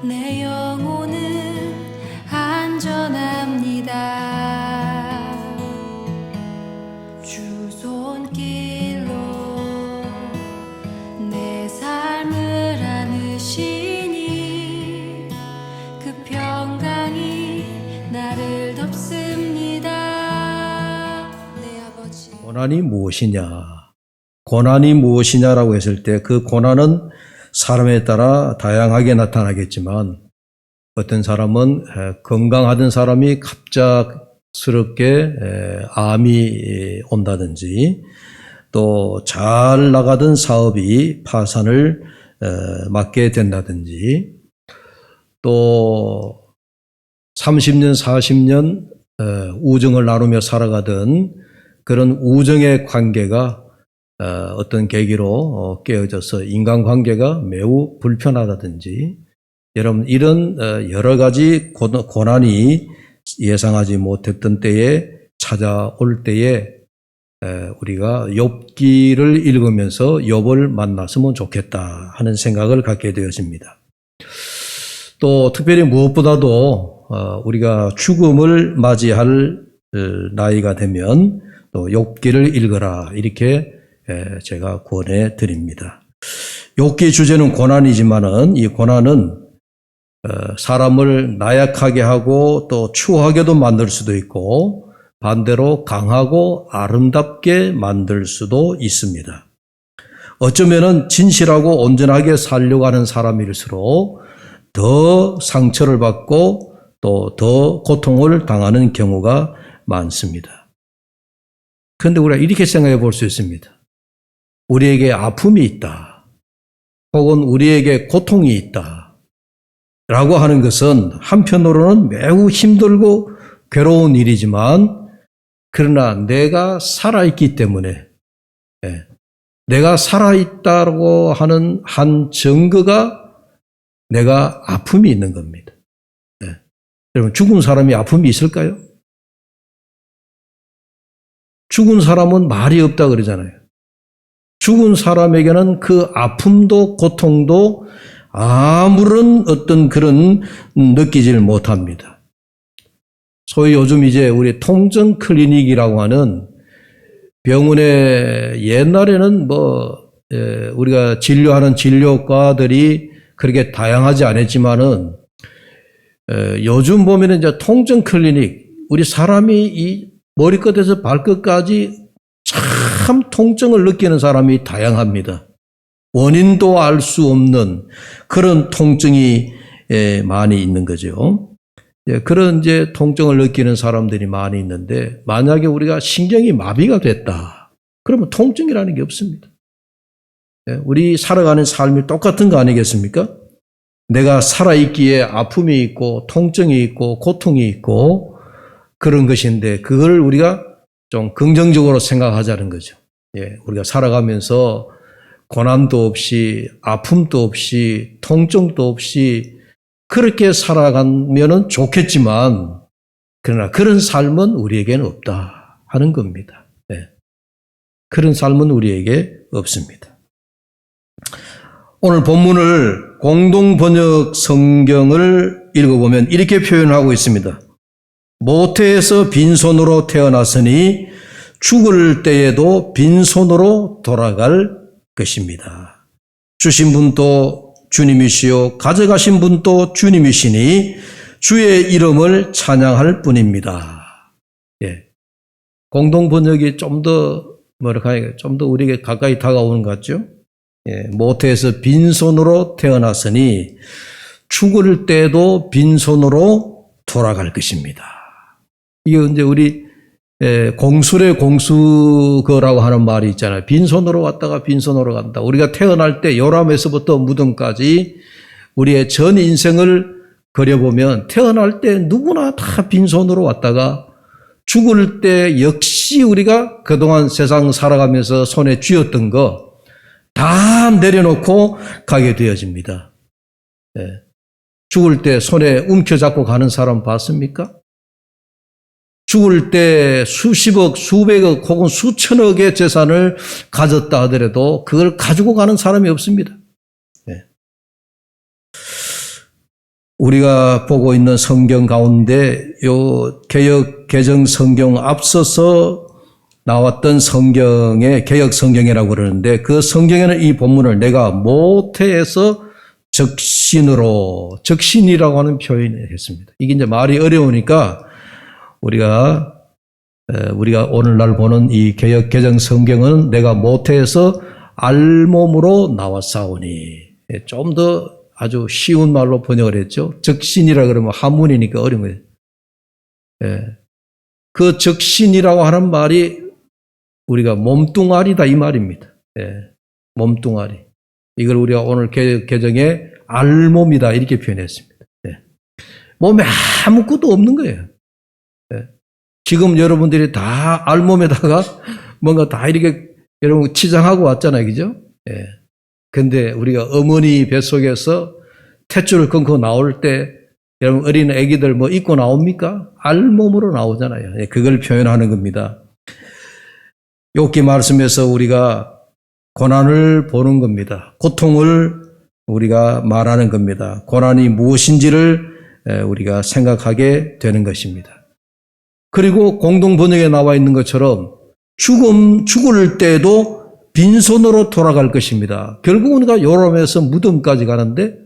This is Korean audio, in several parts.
내 영혼은 안전합니다. 주 손길로 내 삶을 안으시니 그 평강이 나를 덮습니다. 내 아버지. 고난이 무엇이냐? 고난이 무엇이냐라고 했을 때 그 고난은 사람에 따라 다양하게 나타나겠지만 어떤 사람은 건강하던 사람이 갑작스럽게 암이 온다든지 또 잘 나가던 사업이 파산을 맞게 된다든지 또 30년, 40년 우정을 나누며 살아가던 그런 우정의 관계가 어떤 계기로 깨어져서 인간관계가 매우 불편하다든지 여러분 이런 여러 가지 고난이 예상하지 못했던 때에 찾아올 때에 우리가 욥기를 읽으면서 욥을 만났으면 좋겠다 하는 생각을 갖게 되었습니다. 또 특별히 무엇보다도 우리가 죽음을 맞이할 나이가 되면 또 욥기를 읽어라 이렇게 제가 권해 드립니다. 욥기 주제는 고난이지만은 이 고난은 사람을 나약하게 하고 또 추하게도 만들 수도 있고 반대로 강하고 아름답게 만들 수도 있습니다. 어쩌면은 진실하고 온전하게 살려고 하는 사람일수록 더 상처를 받고 또 더 고통을 당하는 경우가 많습니다. 그런데 우리가 이렇게 생각해 볼 수 있습니다. 우리에게 아픔이 있다. 혹은 우리에게 고통이 있다. 라고 하는 것은 한편으로는 매우 힘들고 괴로운 일이지만 그러나 내가 살아있기 때문에 내가 살아있다고 하는 한 증거가 내가 아픔이 있는 겁니다. 여러분 죽은 사람이 아픔이 있을까요? 죽은 사람은 말이 없다 그러잖아요. 죽은 사람에게는 그 아픔도 고통도 아무런 어떤 그런 느끼지를 못합니다. 소위 요즘 이제 우리 통증 클리닉이라고 하는 병원에 옛날에는 우리가 진료하는 진료과들이 그렇게 다양하지 않았지만은 요즘 보면은 이제 통증 클리닉 우리 사람이 이 머리끝에서 발끝까지 참 통증을 느끼는 사람이 다양합니다. 원인도 알 수 없는 그런 통증이 많이 있는 거죠. 그런 이제 통증을 느끼는 사람들이 많이 있는데 만약에 우리가 신경이 마비가 됐다. 그러면 통증이라는 게 없습니다. 우리 살아가는 삶이 똑같은 거 아니겠습니까? 내가 살아있기에 아픔이 있고 통증이 있고 고통이 있고 그런 것인데 그걸 우리가 좀 긍정적으로 생각하자는 거죠. 우리가 살아가면서 고난도 없이 아픔도 없이 통증도 없이 그렇게 살아가면 좋겠지만 그러나 그런 삶은 우리에게는 없다 하는 겁니다. 그런 삶은 우리에게 없습니다. 오늘 본문을 공동번역 성경을 읽어보면 이렇게 표현하고 있습니다. 모태에서 빈손으로 태어났으니 죽을 때에도 빈손으로 돌아갈 것입니다. 주신 분도 주님이시요 가져가신 분도 주님이시니 주의 이름을 찬양할 뿐입니다. 공동번역이 좀 더 우리에게 가까이 다가오는 것 같죠? 모태에서 빈손으로 태어났으니 죽을 때도 빈손으로 돌아갈 것입니다. 이게 이제 우리 공술의 공수거라고 하는 말이 있잖아요. 빈손으로 왔다가 빈손으로 간다. 우리가 태어날 때 요람에서부터 무덤까지 우리의 전 인생을 그려보면 태어날 때 누구나 다 빈손으로 왔다가 죽을 때 역시 우리가 그동안 세상 살아가면서 손에 쥐었던 거 다 내려놓고 가게 되어집니다. 죽을 때 손에 움켜잡고 가는 사람 봤습니까? 죽을 때 수십억, 수백억 혹은 수천억의 재산을 가졌다 하더라도 그걸 가지고 가는 사람이 없습니다. 우리가 보고 있는 성경 가운데 요 개역 개정 성경 앞서서 나왔던 성경의 개역 성경이라고 그러는데 그 성경에는 이 본문을 내가 모태에서 적신이라고 하는 표현을 했습니다. 이게 이제 말이 어려우니까 우리가 오늘날 보는 이 개역 개정 성경은 내가 모태에서 알몸으로 나왔사오니 좀 더 아주 쉬운 말로 번역을 했죠. 적신이라 그러면 한문이니까 어려운 거예요. 그 적신이라고 하는 말이 우리가 몸뚱아리다 이 말입니다. 몸뚱아리. 이걸 우리가 오늘 개정에 알몸이다 이렇게 표현했습니다. 몸에 아무것도 없는 거예요. 지금 여러분들이 다 알몸에다가 뭔가 다 이렇게 여러분 치장하고 왔잖아요. 그죠? 근데 우리가 어머니 뱃속에서 탯줄을 끊고 나올 때 여러분 어린 애기들 뭐 입고 나옵니까? 알몸으로 나오잖아요. 그걸 표현하는 겁니다. 욥기 말씀에서 우리가 고난을 보는 겁니다. 고통을 우리가 말하는 겁니다. 고난이 무엇인지를 우리가 생각하게 되는 것입니다. 그리고 공동 번역에 나와 있는 것처럼 죽을 때도 빈손으로 돌아갈 것입니다. 결국은 우리가 요람에서 무덤까지 가는데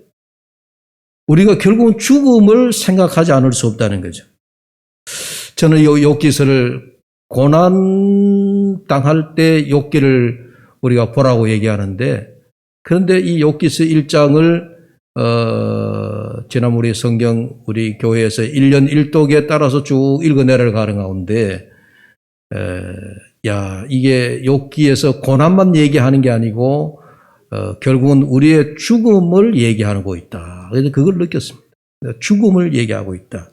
우리가 결국은 죽음을 생각하지 않을 수 없다는 거죠. 저는 이 욥기서를 고난 당할 때 욥기를 우리가 보라고 얘기하는데 그런데 이 욥기서 1장을 지난 우리 성경 우리 교회에서 1년 1독에 따라서 쭉 읽어내려가는 가운데 이게 욥기에서 고난만 얘기하는 게 아니고 결국은 우리의 죽음을 얘기하고 있다. 그래서 그걸 느꼈습니다. 죽음을 얘기하고 있다.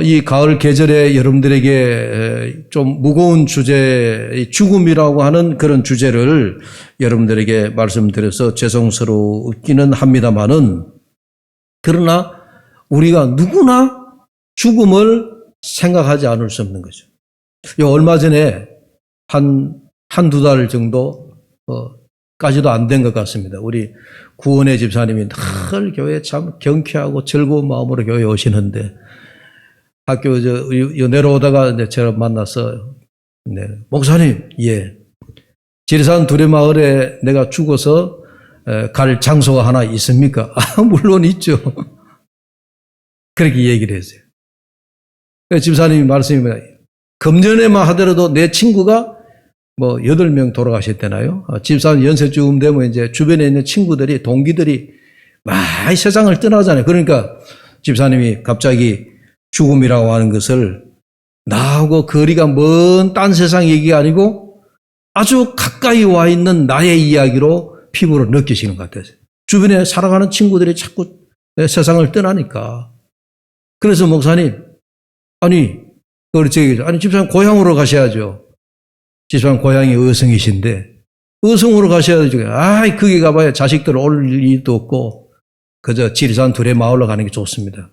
이 가을 계절에 여러분들에게 좀 무거운 주제, 죽음이라고 하는 그런 주제를 여러분들에게 말씀드려서 죄송스럽기는 합니다만은 그러나 우리가 누구나 죽음을 생각하지 않을 수 없는 거죠. 얼마 전에 한두 달 정도 까지도 안 된 것 같습니다. 우리 구원의 집사님이 늘 교회에 참 경쾌하고 즐거운 마음으로 교회에 오시는데 학교 내려오다가 이제 제가 만나서 목사님, 지리산 두레마을에 내가 죽어서 갈 장소가 하나 있습니까? 물론 있죠. 그렇게 얘기를 했어요. 집사님이 말씀입니다. 금년에만 하더라도 내 친구가 8명 돌아가셨대나요? 집사님 연세쯤 되면 이제 주변에 있는 친구들이, 동기들이 많이 세상을 떠나잖아요. 그러니까 집사님이 갑자기 죽음이라고 하는 것을 나하고 거리가 먼 딴 세상 얘기가 아니고 아주 가까이 와 있는 나의 이야기로 피부로 느끼시는 것 같아요. 주변에 살아가는 친구들이 자꾸 세상을 떠나니까. 그래서 목사님, 아니 집사님 고향으로 가셔야죠. 집사님 고향이 의성이신데 의성으로 가셔야죠. 거기 가봐야 자식들 올 일도 없고 그저 지리산 두레 마을로 가는 게 좋습니다.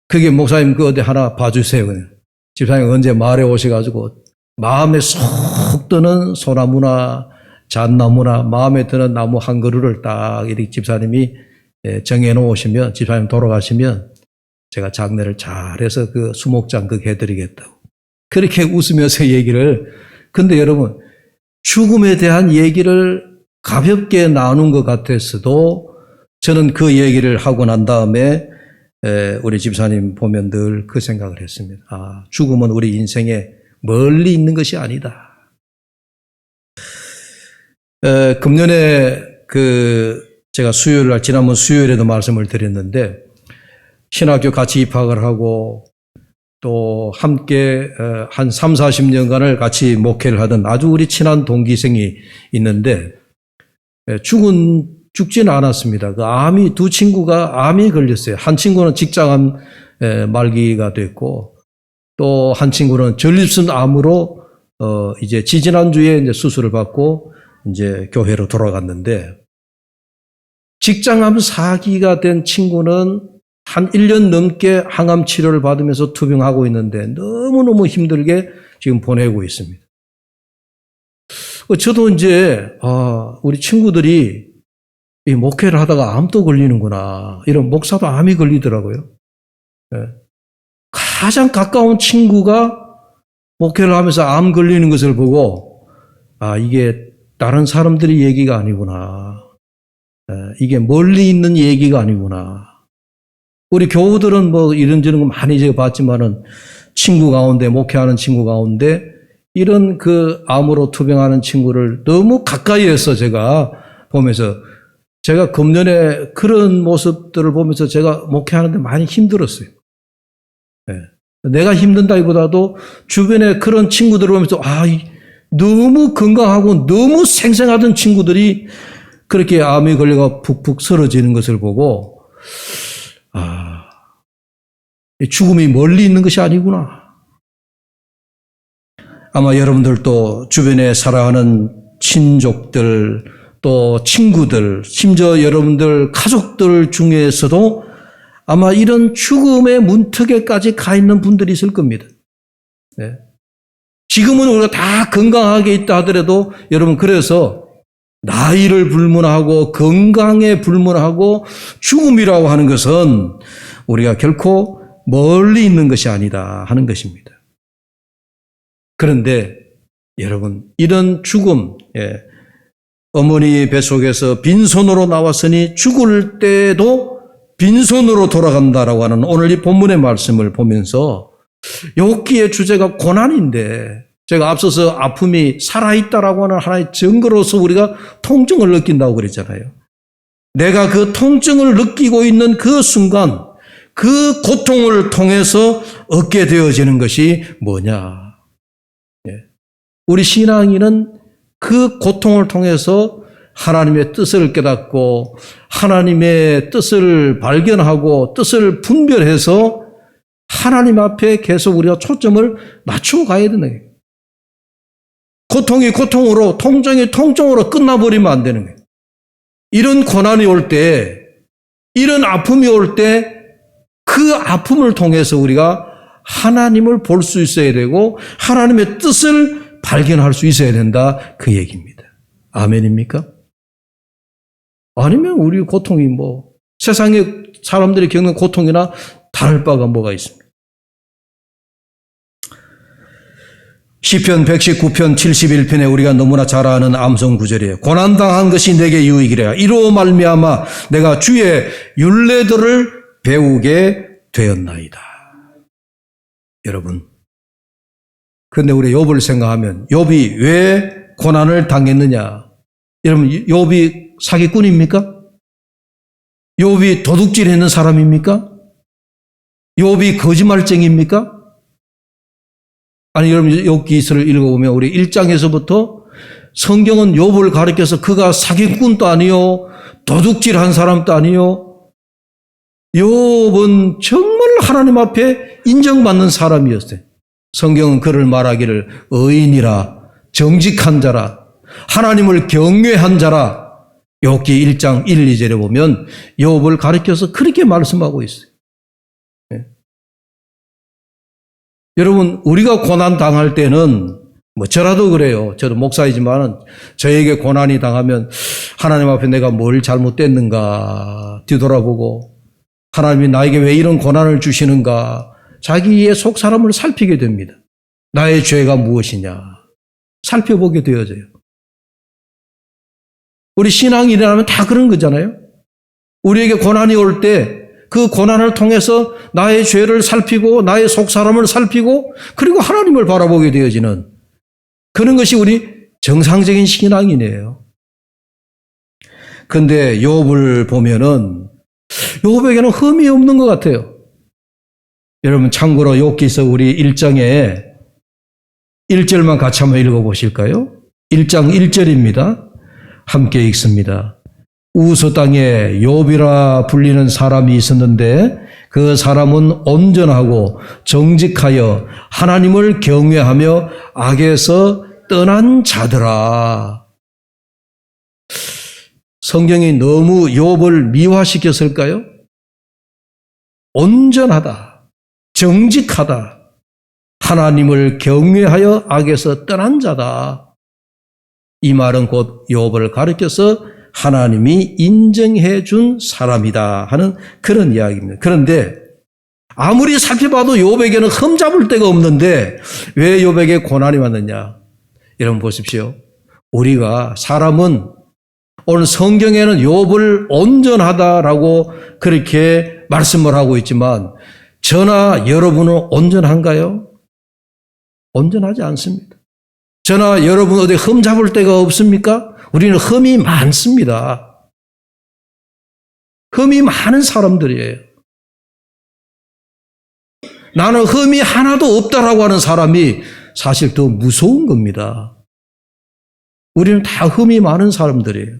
그게 목사님 어디 하나 봐주세요. 그냥. 집사님 언제 마을에 오셔가지고 마음에 쏙 드는 소나무나 잣나무나 마음에 드는 나무 한 그루를 딱 이렇게 집사님이 정해놓으시면 집사님 돌아가시면 제가 장례를 잘해서 그 수목장극 해드리겠다고. 그렇게 웃으면서 얘기를. 근데 여러분 죽음에 대한 얘기를 가볍게 나눈 것 같았어도 저는 그 얘기를 하고 난 다음에 우리 집사님 보면 늘 그 생각을 했습니다. 죽음은 우리 인생에 멀리 있는 것이 아니다. 금년에 제가 지난번 수요일에도 말씀을 드렸는데 신학교 같이 입학을 하고 또 함께 한 3, 40년간을 같이 목회를 하던 아주 우리 친한 동기생이 있는데 죽지는 않았습니다. 두 친구가 암이 걸렸어요. 한 친구는 직장암 말기가 됐고 또 한 친구는 전립선 암으로 이제 지지난주에 이제 수술을 받고 이제 교회로 돌아갔는데 직장암 4기가 된 친구는 한 1년 넘게 항암 치료를 받으면서 투병하고 있는데 너무너무 힘들게 지금 보내고 있습니다. 저도 이제 우리 친구들이 이 목회를 하다가 암도 걸리는구나. 이런 목사도 암이 걸리더라고요. 예. 가장 가까운 친구가 목회를 하면서 암 걸리는 것을 보고, 아, 이게 다른 사람들의 얘기가 아니구나. 예, 이게 멀리 있는 얘기가 아니구나. 우리 교우들은 뭐 이런저런 거 많이 제가 봤지만은 친구 가운데, 목회하는 친구 가운데 이런 그 암으로 투병하는 친구를 너무 가까이에서 제가 보면서 제가 금년에 그런 모습들을 보면서 제가 목회하는데 많이 힘들었어요. 네. 내가 힘든다기보다도 주변에 그런 친구들을 보면서 너무 건강하고 너무 생생하던 친구들이 그렇게 암에 걸려가 푹푹 쓰러지는 것을 보고 죽음이 멀리 있는 것이 아니구나. 아마 여러분들도 주변에 살아가는 친족들 또 친구들, 심지어 여러분들 가족들 중에서도 아마 이런 죽음의 문턱에까지 가 있는 분들이 있을 겁니다. 네. 지금은 우리가 다 건강하게 있다 하더라도 여러분 그래서 나이를 불문하고 건강에 불문하고 죽음이라고 하는 것은 우리가 결코 멀리 있는 것이 아니다 하는 것입니다. 그런데 여러분 이런 죽음, 어머니 뱃속에서 빈손으로 나왔으니 죽을 때도 빈손으로 돌아간다라고 하는 오늘 이 본문의 말씀을 보면서 욥기의 주제가 고난인데 제가 앞서서 아픔이 살아있다라고 하는 하나의 증거로서 우리가 통증을 느낀다고 그랬잖아요. 내가 그 통증을 느끼고 있는 그 순간 그 고통을 통해서 얻게 되어지는 것이 뭐냐. 우리 신앙인은 그 고통을 통해서 하나님의 뜻을 깨닫고 하나님의 뜻을 발견하고 뜻을 분별해서 하나님 앞에 계속 우리가 초점을 맞추고 가야 되는 거예요. 고통이 고통으로, 통증이 통증으로 끝나버리면 안 되는 거예요. 이런 고난이 올 때, 이런 아픔이 올 때 그 아픔을 통해서 우리가 하나님을 볼 수 있어야 되고 하나님의 뜻을 발견할 수 있어야 된다 그 얘기입니다. 아멘입니까? 아니면 우리 고통이 뭐 세상에 사람들이 겪는 고통이나 다를 바가 뭐가 있습니까? 시편 119편 71편에 우리가 너무나 잘 아는 암송 구절이에요. 고난당한 것이 내게 유익이라. 이로 말미암아 내가 주의 율례들을 배우게 되었나이다. 여러분, 그런데 우리 욥을 생각하면 욥이 왜 고난을 당했느냐? 여러분, 욥이 사기꾼입니까? 욥이 도둑질했는 사람입니까? 욥이 거짓말쟁이입니까? 아니, 여러분, 욥기서를 읽어보면 우리 1장에서부터 성경은 욥을 가리켜서 그가 사기꾼도 아니요, 도둑질한 사람도 아니요, 욥은 정말 하나님 앞에 인정받는 사람이었어요. 성경은 그를 말하기를 의인이라, 정직한 자라, 하나님을 경외한 자라. 욥기 1장 1, 2절에 보면 욥을 가리켜서 그렇게 말씀하고 있어요. 네. 여러분, 우리가 고난 당할 때는 뭐 저라도 그래요. 저도 목사이지만 저에게 고난이 당하면 하나님 앞에 내가 뭘 잘못됐는가 뒤돌아보고 하나님이 나에게 왜 이런 고난을 주시는가 자기의 속 사람을 살피게 됩니다. 나의 죄가 무엇이냐 살펴보게 되어져요. 우리 신앙인이라면 다 그런 거잖아요. 우리에게 고난이 올 때 그 고난을 통해서 나의 죄를 살피고 나의 속 사람을 살피고 그리고 하나님을 바라보게 되어지는 그런 것이 우리 정상적인 신앙이네요. 그런데 욥을 보면은 욥에게는 흠이 없는 것 같아요. 여러분 참고로 욥기서 우리 1장에 1절만 같이 한번 읽어보실까요? 1장 1절입니다. 함께 읽습니다. 우스 땅에 욥이라 불리는 사람이 있었는데 그 사람은 온전하고 정직하여 하나님을 경외하며 악에서 떠난 자더라. 성경이 너무 욥을 미화시켰을까요? 온전하다, 정직하다, 하나님을 경외하여 악에서 떠난 자다. 이 말은 곧 욥을 가리켜서 하나님이 인정해 준 사람이다 하는 그런 이야기입니다. 그런데 아무리 살펴봐도 욥에게는 흠잡을 데가 없는데 왜 욥에게 고난이 왔느냐? 여러분 보십시오. 우리가 사람은 오늘 성경에는 욥을 온전하다라고 그렇게 말씀을 하고 있지만 저나 여러분은 온전한가요? 온전하지 않습니다. 저나 여러분 어디 흠잡을 데가 없습니까? 우리는 흠이 많습니다. 흠이 많은 사람들이에요. 나는 흠이 하나도 없다라고 하는 사람이 사실 더 무서운 겁니다. 우리는 다 흠이 많은 사람들이에요.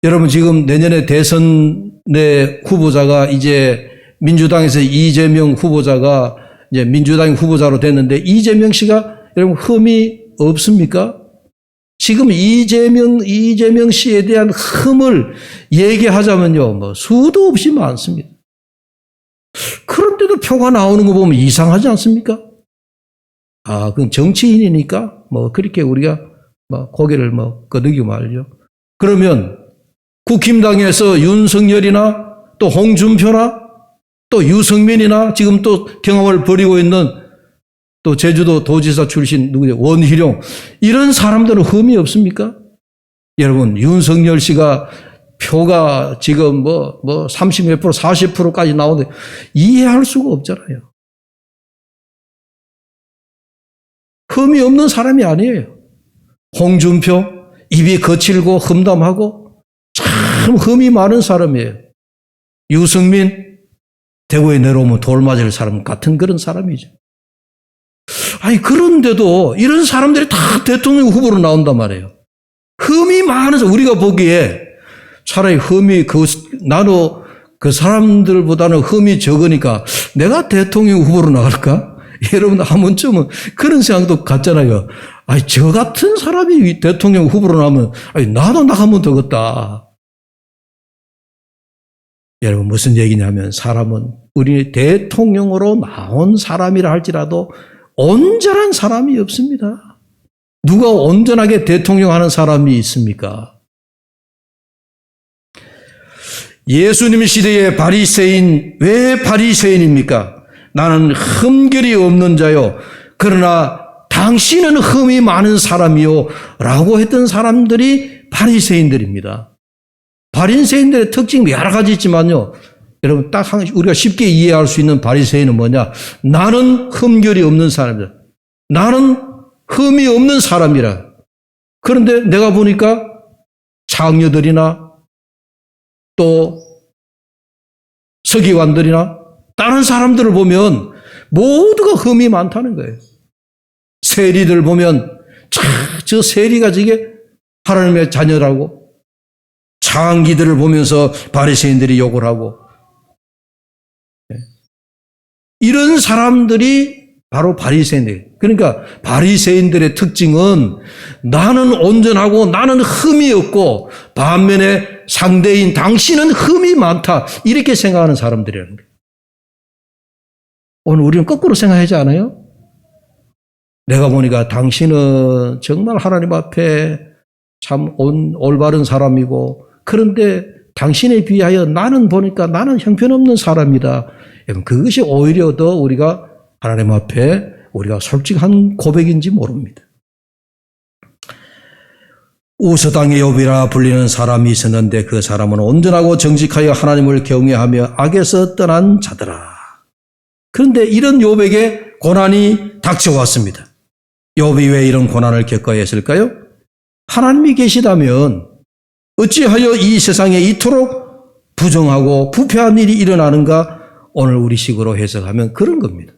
여러분 지금 내년에 대선의 후보자가 이제 민주당에서 이재명 후보자가 이제 민주당 후보자로 됐는데 이재명 씨가 여러분 흠이 없습니까? 지금 이재명 씨에 대한 흠을 얘기하자면요, 뭐 수도 없이 많습니다. 그런데도 표가 나오는 거 보면 이상하지 않습니까? 아, 그건 정치인이니까 뭐 그렇게 우리가 뭐 고개를 뭐 끄덕이고 말죠. 그러면 국힘당에서 윤석열이나 또 홍준표나 또 유승민이나 지금 또 경험을 벌이고 있는 또 제주도 도지사 출신 누구죠? 원희룡. 이런 사람들은 흠이 없습니까? 여러분, 윤석열 씨가 표가 지금 뭐 30몇 프로, 40%까지 나오는데 이해할 수가 없잖아요. 흠이 없는 사람이 아니에요. 홍준표, 입이 거칠고 험담하고 참 흠이 많은 사람이에요. 유승민, 대구에 내려오면 돌 맞을 사람 같은 그런 사람이죠. 아니, 그런데도 이런 사람들이 다 대통령 후보로 나온단 말이에요. 흠이 많아서 우리가 보기에 차라리 흠이 나도 그 사람들보다는 흠이 적으니까 내가 대통령 후보로 나갈까? 여러분 한 번쯤은 그런 생각도 갖잖아요. 아니, 저 같은 사람이 대통령 후보로 나오면 아니, 나도 나가면 되겠다. 여러분 무슨 얘기냐면 사람은 우리 대통령으로 나온 사람이라 할지라도 온전한 사람이 없습니다. 누가 온전하게 대통령 하는 사람이 있습니까? 예수님 시대의 바리새인, 왜 바리새인입니까? 나는 흠결이 없는 자요. 그러나 당신은 흠이 많은 사람이요. 라고 했던 사람들이 바리새인들입니다. 바리새인들의 특징이 여러 가지 있지만요. 여러분 딱 우리가 쉽게 이해할 수 있는 바리새인은 뭐냐? 나는 흠결이 없는 사람이다. 나는 흠이 없는 사람이라. 그런데 내가 보니까 장녀들이나 또 서기관들이나 다른 사람들을 보면 모두가 흠이 많다는 거예요. 세리들 보면 저 세리가 저게 하나님의 자녀라고 장기들을 보면서 바리새인들이 욕을 하고 이런 사람들이 바로 바리새인들. 그러니까 바리새인들의 특징은 나는 온전하고 나는 흠이 없고 반면에 상대인 당신은 흠이 많다. 이렇게 생각하는 사람들이라는 거예요. 오늘 우리는 거꾸로 생각하지 않아요? 내가 보니까 당신은 정말 하나님 앞에 참 올바른 사람이고 그런데 당신에 비하여 나는 보니까 나는 형편없는 사람이다. 그것이 오히려 더 우리가 하나님 앞에 우리가 솔직한 고백인지 모릅니다. 우서당의 욥이라 불리는 사람이 있었는데 그 사람은 온전하고 정직하여 하나님을 경외하며 악에서 떠난 자더라. 그런데 이런 욥에게 고난이 닥쳐왔습니다. 욥이 왜 이런 고난을 겪어야 했을까요? 하나님이 계시다면 어찌하여 이 세상에 이토록 부정하고 부패한 일이 일어나는가? 오늘 우리식으로 해석하면 그런 겁니다.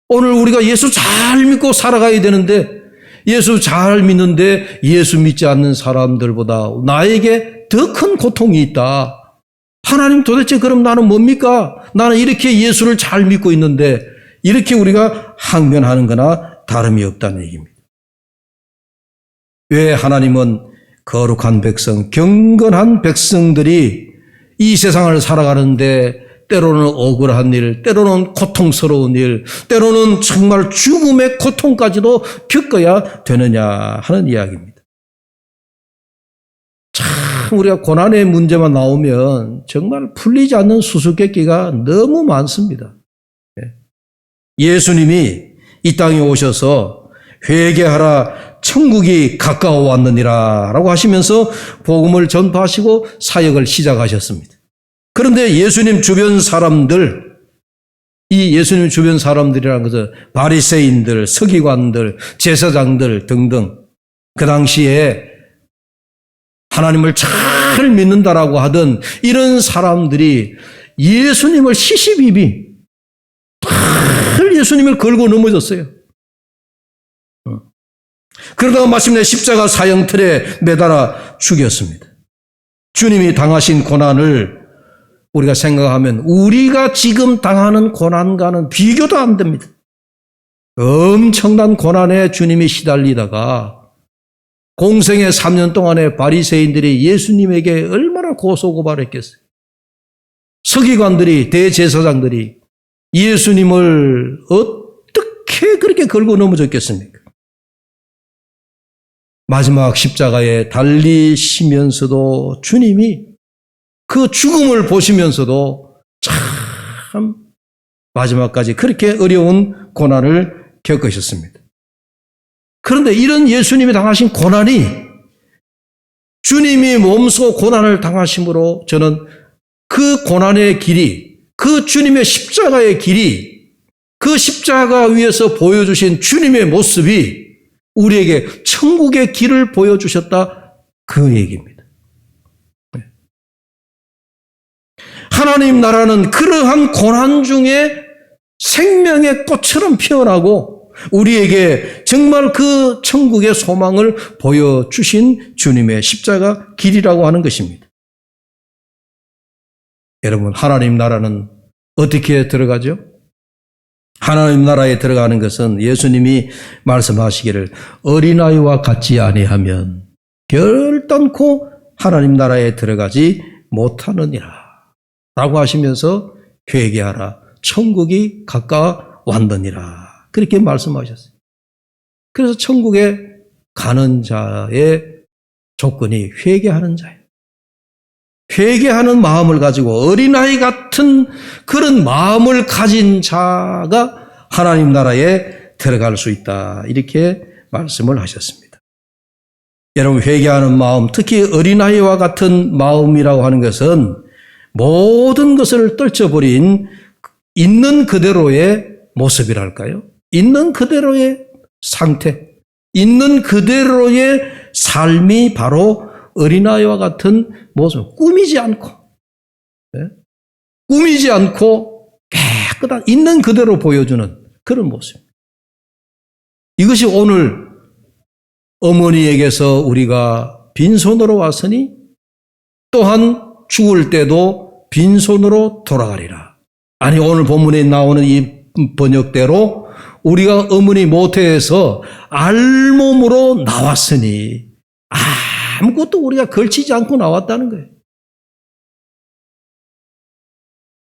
오늘 우리가 예수 잘 믿고 살아가야 되는데 예수 잘 믿는데 예수 믿지 않는 사람들보다 나에게 더 큰 고통이 있다. 하나님 도대체 그럼 나는 뭡니까? 나는 이렇게 예수를 잘 믿고 있는데 이렇게 우리가 항변하는 거나 다름이 없다는 얘기입니다. 왜 하나님은 거룩한 백성, 경건한 백성들이 이 세상을 살아가는데 때로는 억울한 일, 때로는 고통스러운 일, 때로는 정말 죽음의 고통까지도 겪어야 되느냐 하는 이야기입니다. 우리가 고난의 문제만 나오면 정말 풀리지 않는 수수께끼가 너무 많습니다. 예수님이 이 땅에 오셔서 회개하라 천국이 가까워 왔느니라 라고 하시면서 복음을 전파하시고 사역을 시작하셨습니다. 그런데 예수님 주변 사람들, 이 예수님 주변 사람들이라는 것은 바리새인들, 서기관들, 제사장들 등등 그 당시에 하나님을 잘 믿는다라고 하던 이런 사람들이 예수님을 시시비비 늘 예수님을 걸고 넘어졌어요. 그러다가 마침내 십자가 사형틀에 매달아 죽였습니다. 주님이 당하신 고난을 우리가 생각하면 우리가 지금 당하는 고난과는 비교도 안 됩니다. 엄청난 고난에 주님이 시달리다가 공생의 3년 동안에 바리새인들이 예수님에게 얼마나 고소고발했겠어요. 서기관들이, 대제사장들이 예수님을 어떻게 그렇게 걸고 넘어졌겠습니까? 마지막 십자가에 달리시면서도 주님이 그 죽음을 보시면서도 참 마지막까지 그렇게 어려운 고난을 겪으셨습니다. 그런데 이런 예수님이 당하신 고난이 주님이 몸소 고난을 당하심으로 저는 그 고난의 길이, 그 주님의 십자가의 길이, 그 십자가 위에서 보여주신 주님의 모습이 우리에게 천국의 길을 보여주셨다, 그 얘기입니다. 하나님 나라는 그러한 고난 중에 생명의 꽃처럼 피어나고 우리에게 정말 그 천국의 소망을 보여주신 주님의 십자가 길이라고 하는 것입니다. 여러분, 하나님 나라는 어떻게 들어가죠? 하나님 나라에 들어가는 것은 예수님이 말씀하시기를 어린아이와 같지 아니하면 결단코 하나님 나라에 들어가지 못하느니라 라고 하시면서 회개하라 천국이 가까워 왔느니라 그렇게 말씀하셨어요. 그래서 천국에 가는 자의 조건이 회개하는 자예요. 회개하는 마음을 가지고 어린아이 같은 그런 마음을 가진 자가 하나님 나라에 들어갈 수 있다. 이렇게 말씀을 하셨습니다. 여러분, 회개하는 마음, 특히 어린아이와 같은 마음이라고 하는 것은 모든 것을 떨쳐버린 있는 그대로의 모습이랄까요? 있는 그대로의 상태, 있는 그대로의 삶이 바로 어린아이와 같은 모습, 꾸미지 않고, 꾸미지 않고 깨끗한 있는 그대로 보여주는 그런 모습. 이것이 오늘 어머니에게서 우리가 빈손으로 왔으니 또한 죽을 때도 빈손으로 돌아가리라. 아니, 오늘 본문에 나오는 이 번역대로 우리가 어머니 모태에서 알몸으로 나왔으니 아무것도 우리가 걸치지 않고 나왔다는 거예요.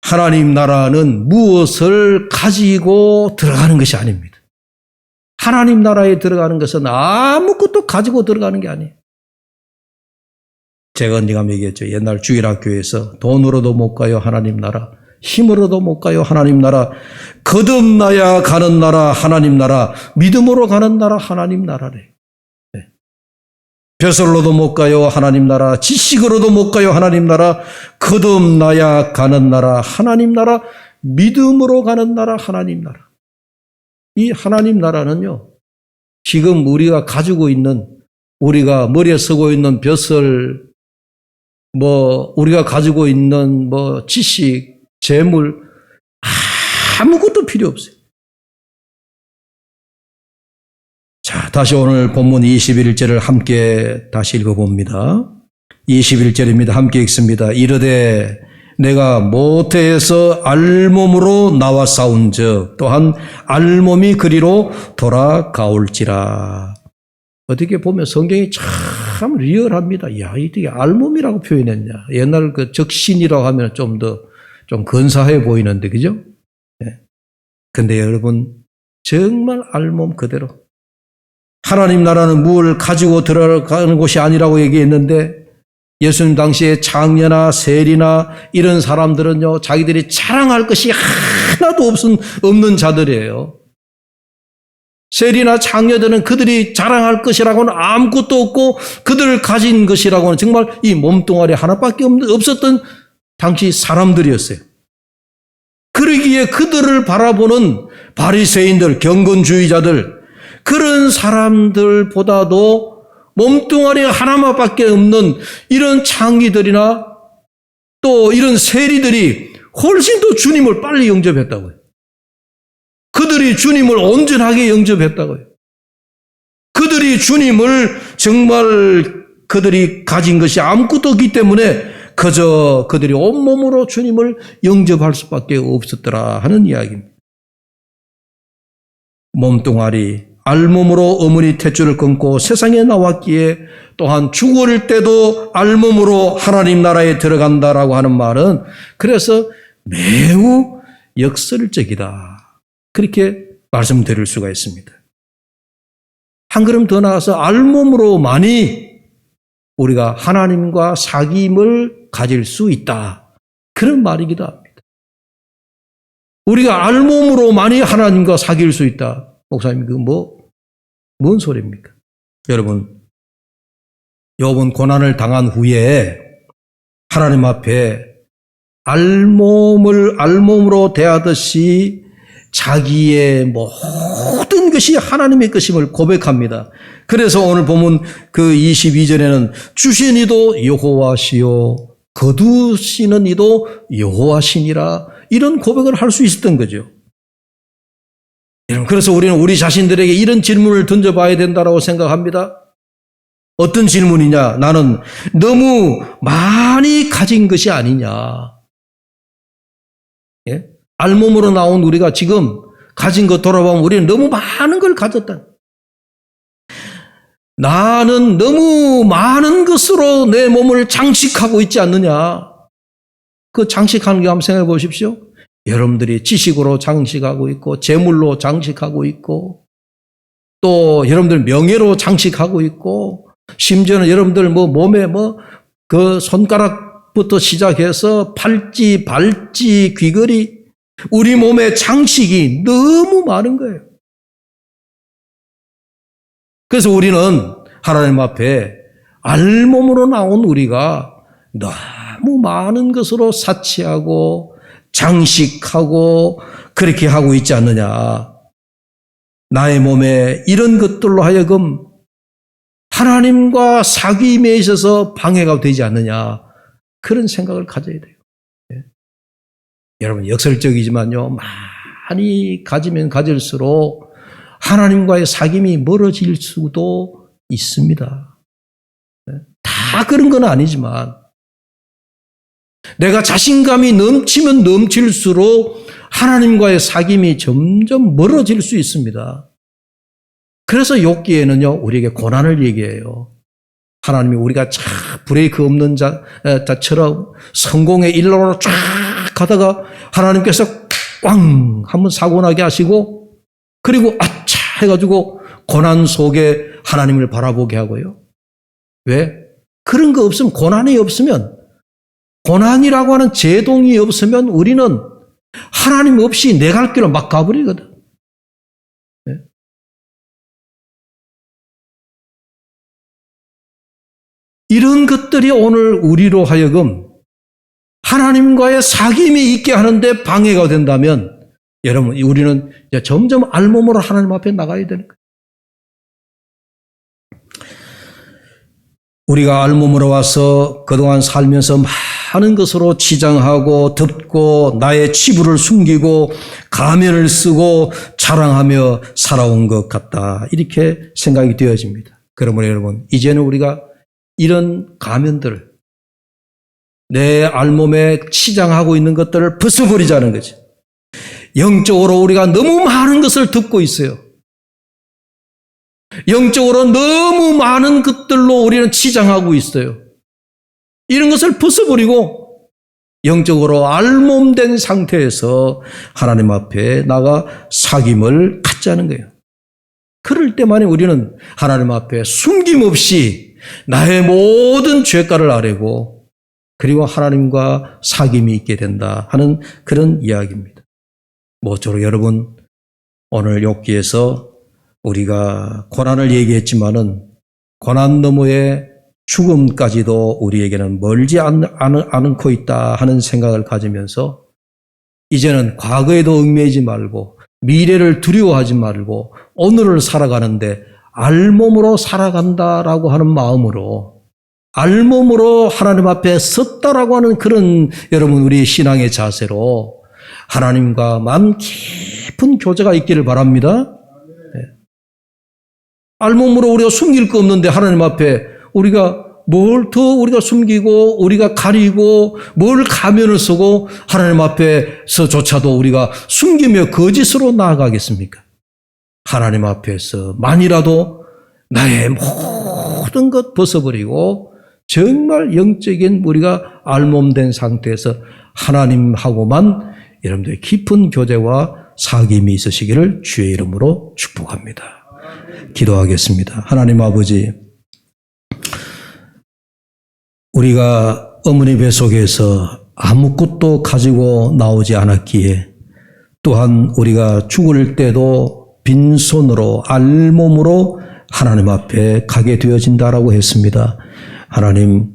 하나님 나라는 무엇을 가지고 들어가는 것이 아닙니다. 하나님 나라에 들어가는 것은 아무것도 가지고 들어가는 게 아니에요. 제가 언젠가 얘기했죠. 옛날 주일학교에서 돈으로도 못 가요, 하나님 나라. 힘으로도 못 가요, 하나님 나라. 거듭나야 가는 나라, 하나님 나라. 믿음으로 가는 나라, 하나님 나라래. 벼슬로도 못 가요, 하나님 나라. 지식으로도 못 가요, 하나님 나라. 거듭나야 가는 나라, 하나님 나라. 믿음으로 가는 나라, 하나님 나라. 이 하나님 나라는요, 지금 우리가 가지고 있는, 우리가 머리에 쓰고 있는 벼슬, 우리가 가지고 있는 지식, 재물, 아무것도 필요 없어요. 자, 다시 오늘 본문 21절을 함께 다시 읽어봅니다. 21절입니다. 함께 읽습니다. 이르되 내가 모태에서 알몸으로 나와 싸운즉 또한 알몸이 그리로 돌아가올지라. 어떻게 보면 성경이 참 리얼합니다. 야, 이게 알몸이라고 표현했냐. 옛날 그 적신이라고 하면 좀 근사해 보이는데, 그죠? 네. 근데 여러분, 정말 알몸 그대로. 하나님 나라는 무엇을 가지고 들어가는 곳이 아니라고 얘기했는데 예수님 당시에 장녀나 세리나 이런 사람들은요, 자기들이 자랑할 것이 하나도 없는 자들이에요. 세리나 장녀들은 그들이 자랑할 것이라고는 아무것도 없고 그들을 가진 것이라고는 정말 이 몸뚱아리 하나밖에 없었던 당시 사람들이었어요. 그러기에 그들을 바라보는 바리새인들, 경건주의자들, 그런 사람들보다도 몸뚱아리 하나만밖에 없는 이런 창기들이나 또 이런 세리들이 훨씬 더 주님을 빨리 영접했다고요. 그들이 주님을 온전하게 영접했다고요. 그들이 주님을 정말 그들이 가진 것이 아무것도 없기 때문에 그저 그들이 온몸으로 주님을 영접할 수밖에 없었더라 하는 이야기입니다. 몸뚱아리, 알몸으로 어머니 탯줄을 끊고 세상에 나왔기에 또한 죽을 때도 알몸으로 하나님 나라에 들어간다라고 하는 말은 그래서 매우 역설적이다. 그렇게 말씀드릴 수가 있습니다. 한 걸음 더 나아가서 알몸으로만이 우리가 하나님과 사귐을 가질 수 있다. 그런 말이기도 합니다. 우리가 알몸으로만이 하나님과 사귈 수 있다. 목사님, 뭔 소리입니까? 여러분, 욥은 고난을 당한 후에 하나님 앞에 알몸으로 대하듯이 자기의 모든 것이 하나님의 것임을 고백합니다. 그래서 오늘 보면 그 22절에는 주신 이도 여호와시요 거두시는 이도 여호와시니라 이런 고백을 할 수 있었던 거죠. 그래서 우리는 우리 자신들에게 이런 질문을 던져봐야 된다고 생각합니다. 어떤 질문이냐? 나는 너무 많이 가진 것이 아니냐? 예? 알몸으로 나온 우리가 지금 가진 것 돌아보면 우리는 너무 많은 걸 가졌다. 나는 너무 많은 것으로 내 몸을 장식하고 있지 않느냐? 그 장식하는 게 한번 생각해 보십시오. 여러분들이 지식으로 장식하고 있고 재물로 장식하고 있고 또 여러분들 명예로 장식하고 있고 심지어는 여러분들 몸에 그 손가락부터 시작해서 팔찌, 발찌, 귀걸이 우리 몸의 장식이 너무 많은 거예요. 그래서 우리는 하나님 앞에 알몸으로 나온 우리가 너무 많은 것으로 사치하고 장식하고 그렇게 하고 있지 않느냐. 나의 몸에 이런 것들로 하여금 하나님과 사귐에 있어서 방해가 되지 않느냐. 그런 생각을 가져야 돼요. 네. 여러분 역설적이지만요. 많이 가지면 가질수록 하나님과의 사귐이 멀어질 수도 있습니다. 네. 다 그런 건 아니지만 내가 자신감이 넘치면 넘칠수록 하나님과의 사귐이 점점 멀어질 수 있습니다. 그래서 욥기에는요, 우리에게 고난을 얘기해요. 하나님이 우리가 쫙 브레이크 없는 자처럼 성공의 일로로 쫙 가다가 하나님께서 꽝 한번 사고 나게 하시고 그리고 아차 해가지고 고난 속에 하나님을 바라보게 하고요. 왜? 그런 거 없으면 고난이 없으면 고난이라고 하는 제동이 없으면 우리는 하나님 없이 내 갈 길로 막 가버리거든. 네? 이런 것들이 오늘 우리로 하여금 하나님과의 사귐이 있게 하는데 방해가 된다면 여러분 우리는 이제 점점 알몸으로 하나님 앞에 나가야 되는 거예요. 우리가 알몸으로 와서 그동안 살면서 많은 것으로 치장하고 덮고 나의 치부를 숨기고 가면을 쓰고 자랑하며 살아온 것 같다. 이렇게 생각이 되어집니다. 그러므로 여러분 이제는 우리가 이런 가면들을 내 알몸에 치장하고 있는 것들을 벗어버리자는 거죠. 영적으로 우리가 너무 많은 것을 듣고 있어요. 영적으로 너무 많은 것들로 우리는 치장하고 있어요. 이런 것을 벗어버리고 영적으로 알몸된 상태에서 하나님 앞에 나가 사귐을 갖자는 거예요. 그럴 때만에 우리는 하나님 앞에 숨김없이 나의 모든 죄가를 아뢰고 그리고 하나님과 사귐이 있게 된다 하는 그런 이야기입니다. 모쪼록 여러분 오늘 욥기에서 우리가 고난을 얘기했지만은 고난 너머의 죽음까지도 우리에게는 멀지 않고 있다 하는 생각을 가지면서 이제는 과거에도 얽매이지 말고 미래를 두려워하지 말고 오늘을 살아가는데 알몸으로 살아간다라고 하는 마음으로 알몸으로 하나님 앞에 섰다라고 하는 그런 여러분 우리의 신앙의 자세로 하나님과만 깊은 교제가 있기를 바랍니다. 네. 알몸으로 우리가 숨길 거 없는데 하나님 앞에 우리가 뭘 더 우리가 숨기고 우리가 가리고 뭘 가면을 쓰고 하나님 앞에서조차도 우리가 숨기며 거짓으로 나아가겠습니까? 하나님 앞에서 만이라도 나의 모든 것 벗어버리고 정말 영적인 우리가 알몸된 상태에서 하나님하고만 여러분들의 깊은 교제와 사귐이 있으시기를 주의 이름으로 축복합니다. 기도하겠습니다. 하나님 아버지, 우리가 어머니 뱃속에서 아무것도 가지고 나오지 않았기에 또한 우리가 죽을 때도 빈손으로 알몸으로 하나님 앞에 가게 되어진다라고 했습니다. 하나님,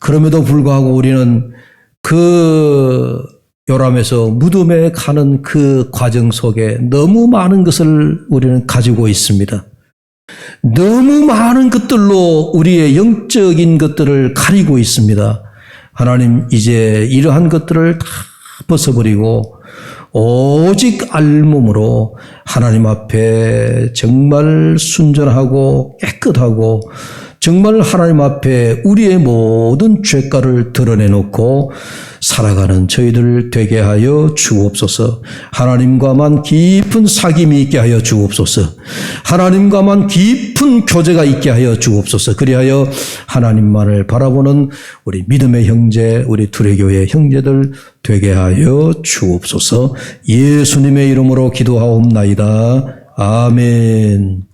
그럼에도 불구하고 우리는 그 요람에서 무덤에 가는 그 과정 속에 너무 많은 것을 우리는 가지고 있습니다. 너무 많은 것들로 우리의 영적인 것들을 가리고 있습니다. 하나님, 이제 이러한 것들을 다 벗어버리고 오직 알몸으로 하나님 앞에 정말 순전하고 깨끗하고 정말 하나님 앞에 우리의 모든 죄가를 드러내놓고 살아가는 저희들 되게 하여 주옵소서. 하나님과만 깊은 사귐이 있게 하여 주옵소서. 하나님과만 깊은 교제가 있게 하여 주옵소서. 그리하여 하나님만을 바라보는 우리 믿음의 형제, 우리 두레교의 형제들 되게 하여 주옵소서. 예수님의 이름으로 기도하옵나이다. 아멘.